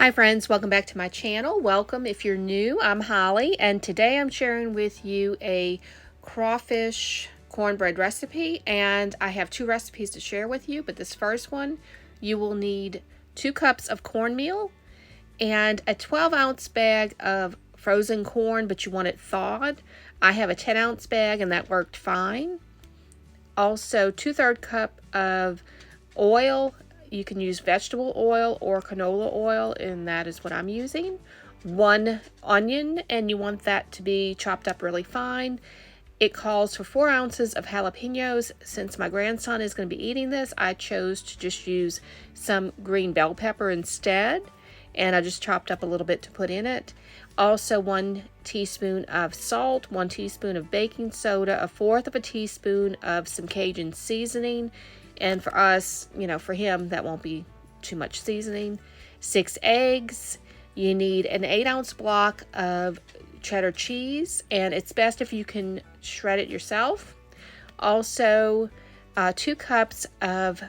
Hi friends, welcome back to my channel. Welcome if you're new. I'm Holly, and today I'm sharing with you a crawfish cornbread recipe, and I have two recipes to share with you. But this first one, you will need 2 cups of cornmeal and a 12-ounce bag of frozen corn, but you want it thawed. I have a 10-ounce bag and that worked fine. Also 2/3 cup of oil. You can use vegetable oil or canola oil, and that is what I'm using. 1 onion, and you want that to be chopped up really fine. It calls for 4 ounces of jalapenos. Since my grandson is going to be eating this, I chose to just use some green bell pepper instead, and I just chopped up a little bit to put in it. Also 1 teaspoon of salt, 1 teaspoon of baking soda, 1/4 of a teaspoon of some Cajun seasoning. And for us, for him, that won't be too much seasoning. 6 eggs. You need an 8-ounce block of cheddar cheese, and it's best if you can shred it yourself. Also, 2 cups of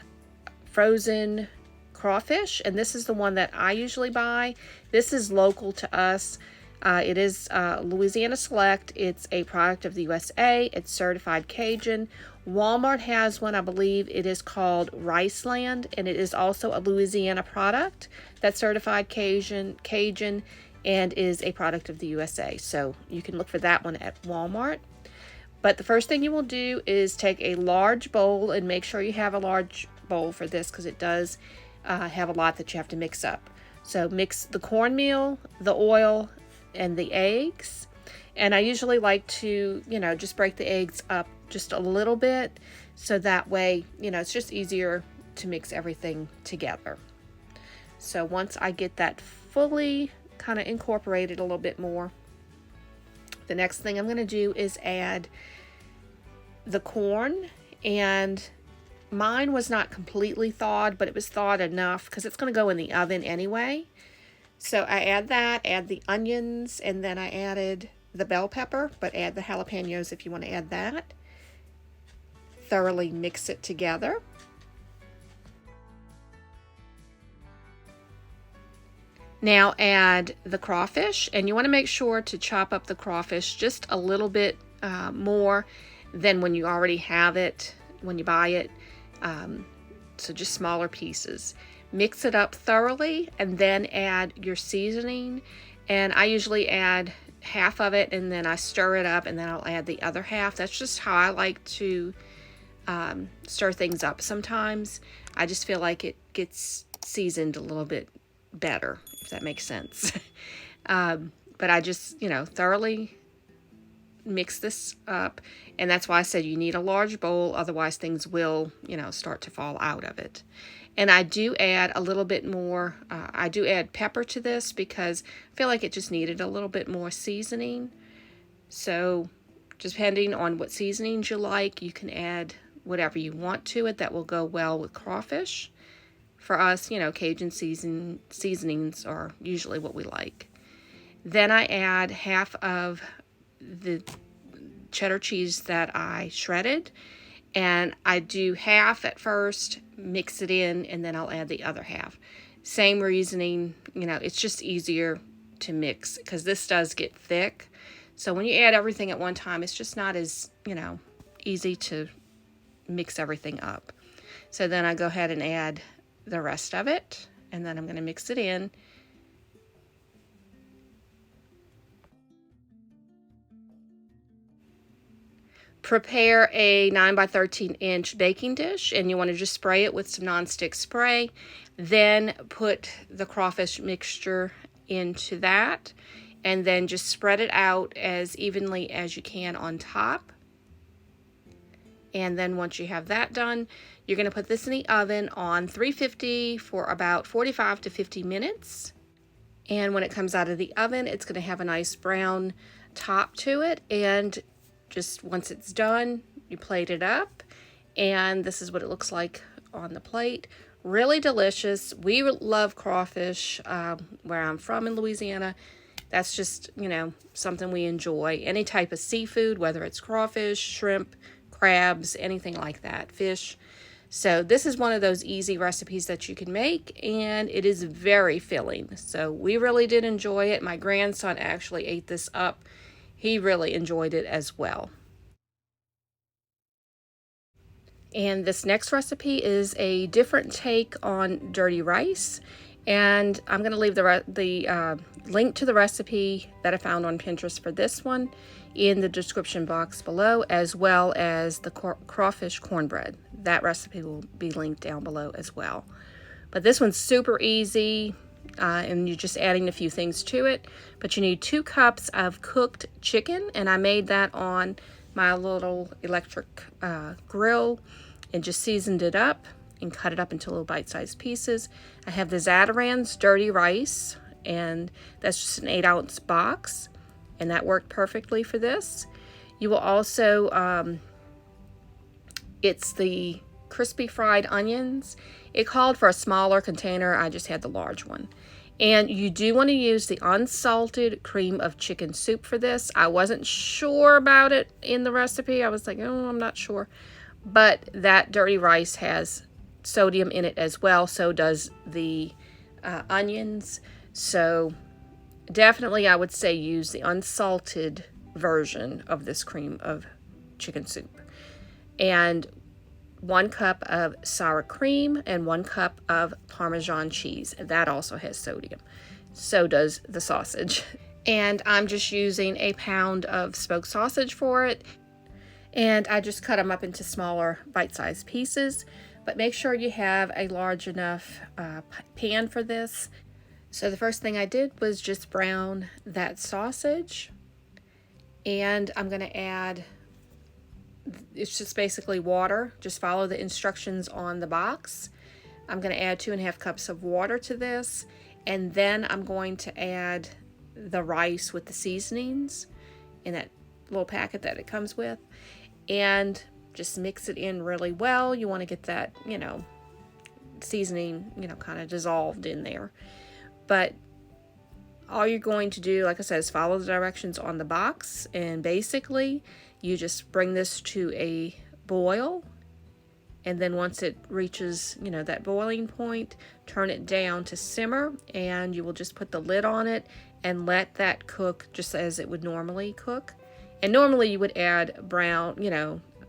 frozen crawfish, and this is the one that I usually buy. This is local to us. It is Louisiana Select. It's a product of the USA. It's certified Cajun. Walmart has one, I believe it is called Riceland, and it is also a Louisiana product that's certified Cajun and is a product of the USA. So you can look for that one at Walmart. But the first thing you will do is take a large bowl, and make sure you have a large bowl for this because it does have a lot that you have to mix up. So mix the cornmeal, the oil, and the eggs. And I usually like to, just break the eggs up just a little bit, so that way, it's just easier to mix everything together. So once I get that fully kind of incorporated a little bit more, the next thing I'm going to do is add the corn. And mine was not completely thawed, but it was thawed enough because it's going to go in the oven anyway. So I add the onions, and then I added the bell pepper, but add the jalapenos if you want to add that. Thoroughly mix it together. Now add the crawfish, and you want to make sure to chop up the crawfish just a little bit more than when you already have it, when you buy it. So just smaller pieces. Mix it up thoroughly, and then add your seasoning. And I usually add half of it, and then I stir it up, and then I'll add the other half. That's just how I like to stir things up sometimes. I just feel like it gets seasoned a little bit better, if that makes sense. But I just, thoroughly mix this up, and that's why I said you need a large bowl, otherwise things will, start to fall out of it. And I do add a little bit more, I do add pepper to this because I feel like it just needed a little bit more seasoning. So just depending on what seasonings you like, you can add whatever you want to it that will go well with crawfish. For us, Cajun seasonings are usually what we like. Then I add half of the cheddar cheese that I shredded, and I do half at first, mix it in, and then I'll add the other half. Same reasoning, it's just easier to mix because this does get thick. So when you add everything at one time, it's just not as, easy to mix everything up. So then I go ahead and add the rest of it, and then I'm going to mix it in. Prepare a 9 by 13 inch baking dish, and you want to just spray it with some nonstick spray. Then put the crawfish mixture into that, and then just spread it out as evenly as you can on top. And then once you have that done, you're going to put this in the oven on 350 for about 45 to 50 minutes. And when it comes out of the oven, it's going to have a nice brown top to it. And just once it's done, you plate it up. And this is what it looks like on the plate. Really delicious. We love crawfish where I'm from in Louisiana. That's just, something we enjoy. Any type of seafood, whether it's crawfish, shrimp, crabs, anything like that, fish. So this is one of those easy recipes that you can make, and it is very filling. So we really did enjoy it. My grandson actually ate this up. He really enjoyed it as well. And this next recipe is a different take on dirty rice. And I'm going to leave the link to the recipe that I found on Pinterest for this one in the description box below, as well as the crawfish cornbread. That recipe will be linked down below as well. But this one's super easy, and you're just adding a few things to it. But you need 2 cups of cooked chicken, and I made that on my little electric grill and just seasoned it up and cut it up into little bite-sized pieces. I have the Zatarain's dirty rice, and that's just an 8-ounce box, and that worked perfectly for this. You will also, it's the crispy fried onions. It called for a smaller container. I just had the large one. And you do want to use the unsalted cream of chicken soup for this. I wasn't sure about it in the recipe. I was like, oh, I'm not sure. But that dirty rice has sodium in it as well. So does the onions. So definitely I would say use the unsalted version of this cream of chicken soup. And 1 cup of sour cream and 1 cup of Parmesan cheese. That also has sodium. So does the sausage. And I'm just using a pound of smoked sausage for it. And I just cut them up into smaller bite-sized pieces. But make sure you have a large enough pan for this. So the first thing I did was just brown that sausage. And I'm going to add, it's just basically water. Just follow the instructions on the box. I'm going to add 2.5 cups of water to this. And then I'm going to add the rice with the seasonings in that little packet that it comes with. And just mix it in really well. You want to get that, seasoning, kind of dissolved in there. But all you're going to do, like I said, is follow the directions on the box. And basically, you just bring this to a boil. And then once it reaches, that boiling point, turn it down to simmer. And you will just put the lid on it and let that cook just as it would normally cook. And normally you would add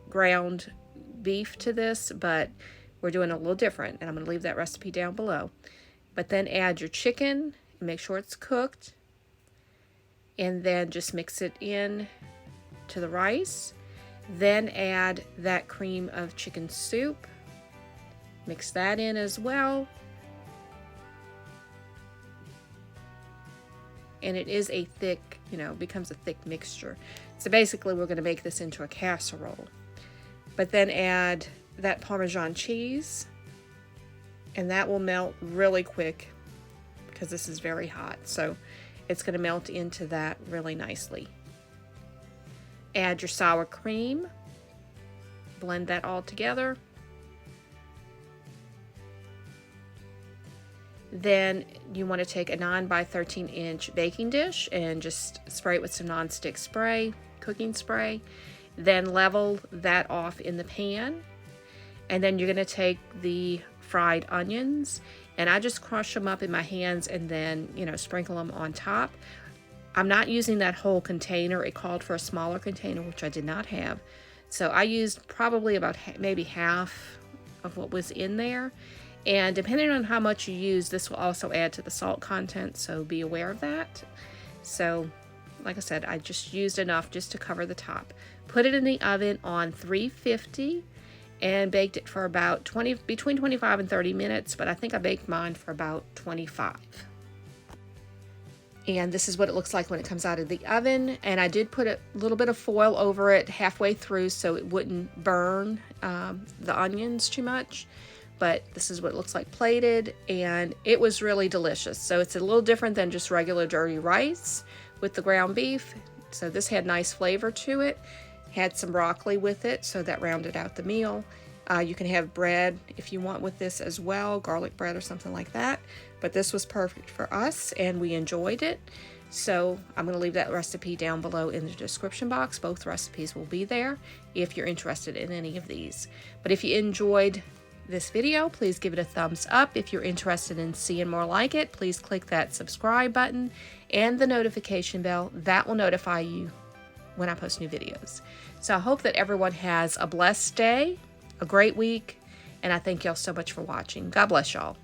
ground beef to this, but we're doing a little different. And I'm going to leave that recipe down below. But then add your chicken and make sure it's cooked. And then just mix it in to the rice. Then add that cream of chicken soup. Mix that in as well. And it is a thick, becomes a thick mixture. So basically we're going to make this into a casserole. But then add that Parmesan cheese. And that will melt really quick because this is very hot. So it's going to melt into that really nicely. Add your sour cream. Blend that all together. Then you want to take a 9 by 13 inch baking dish and just spray it with some nonstick spray, cooking spray. Then level that off in the pan. And then you're going to take the fried onions, and I just crush them up in my hands and then, sprinkle them on top. I'm not using that whole container. It called for a smaller container, which I did not have. So I used probably about maybe half of what was in there. And depending on how much you use, this will also add to the salt content, so be aware of that. So, like I said, I just used enough just to cover the top. Put it in the oven on 350 and baked it for about between 25 and 30 minutes, but I think I baked mine for about 25. And this is what it looks like when it comes out of the oven. And I did put a little bit of foil over it halfway through so it wouldn't burn the onions too much. But this is what it looks like plated, and it was really delicious. So it's a little different than just regular dirty rice with the ground beef. So this had nice flavor to it. Had some broccoli with it, so that rounded out the meal. You can have bread if you want with this as well, garlic bread or something like that. But this was perfect for us, and we enjoyed it. So I'm going to leave that recipe down below in the description box. Both recipes will be there if you're interested in any of these. But if you enjoyed this video, please give it a thumbs up. If you're interested in seeing more like it, please click that subscribe button and the notification bell. That will notify you when I post new videos. So I hope that everyone has a blessed day, a great week, and I thank y'all so much for watching. God bless y'all.